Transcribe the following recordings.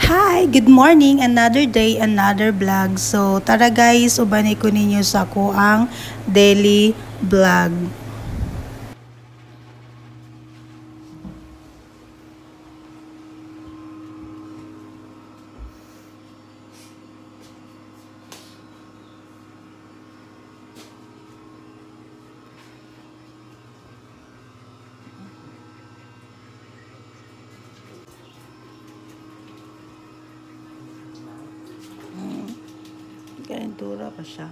Hi! Good morning! Another day, another vlog. So, tara guys, ubanay ko ninyo sa ko ang daily vlog. Kalentura pa siya.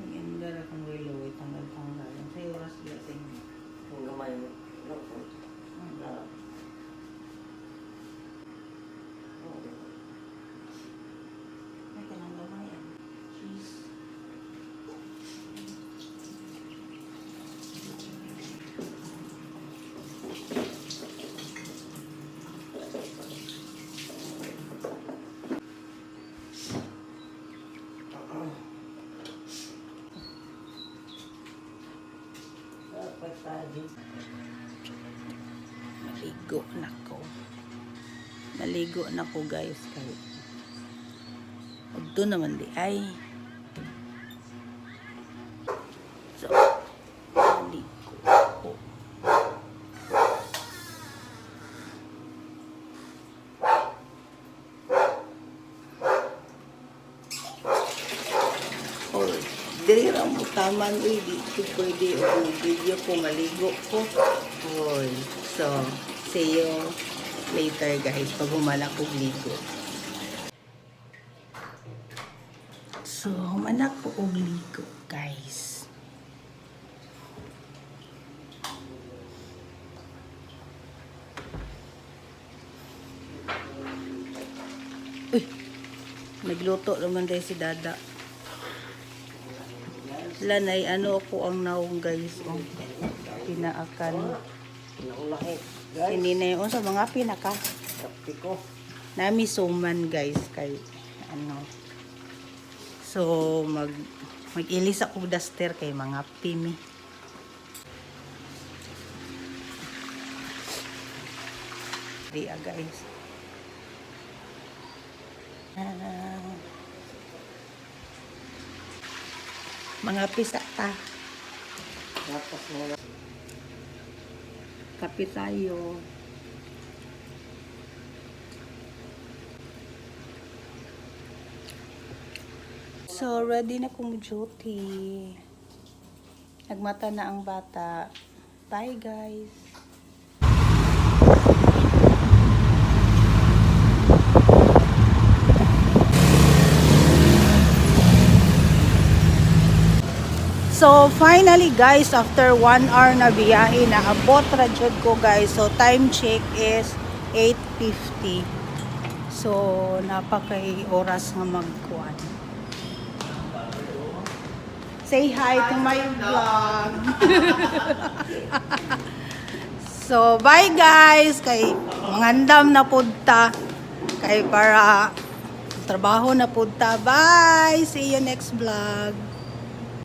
Maganda na kung wilaway, tanggal-tanggal. Sa oras lasing. Kung gamay mo. Ay, kanang gamay yan. Cheese. Maligo na ko. Maligo na ko guys. Kahit doon naman di ay. So, maligo ko. Oh, diri ra mo taman uy, di ko pwede o video ko maligo ko. Oy, so see you later guys pag humanak ko ligo. So humanak ko og ligo guys. Uy, nagluto naman dahil si Dada. Lanay, ano ako ang naong guys. Oh, pinaakan. Pinaulahi. Hindi na yun sa mga pinaka. Kapti ko. Nami suman guys. Kay ano. So, mag-ilis ako duster kay mga pimi. Ria guys. Mga pisa ta. Tapos mo na. Kape tayo. So, ready na kong duty. Nagmata na ang bata. Bye guys. So finally guys, after 1 hour na biyahe, naabot ra jud ko guys. So time check is 8:50. So napakay oras nga magkuan. Say hi to my vlog. So bye guys, kay mangandam na pudta kay para trabaho na pudta. Bye. See you next vlog.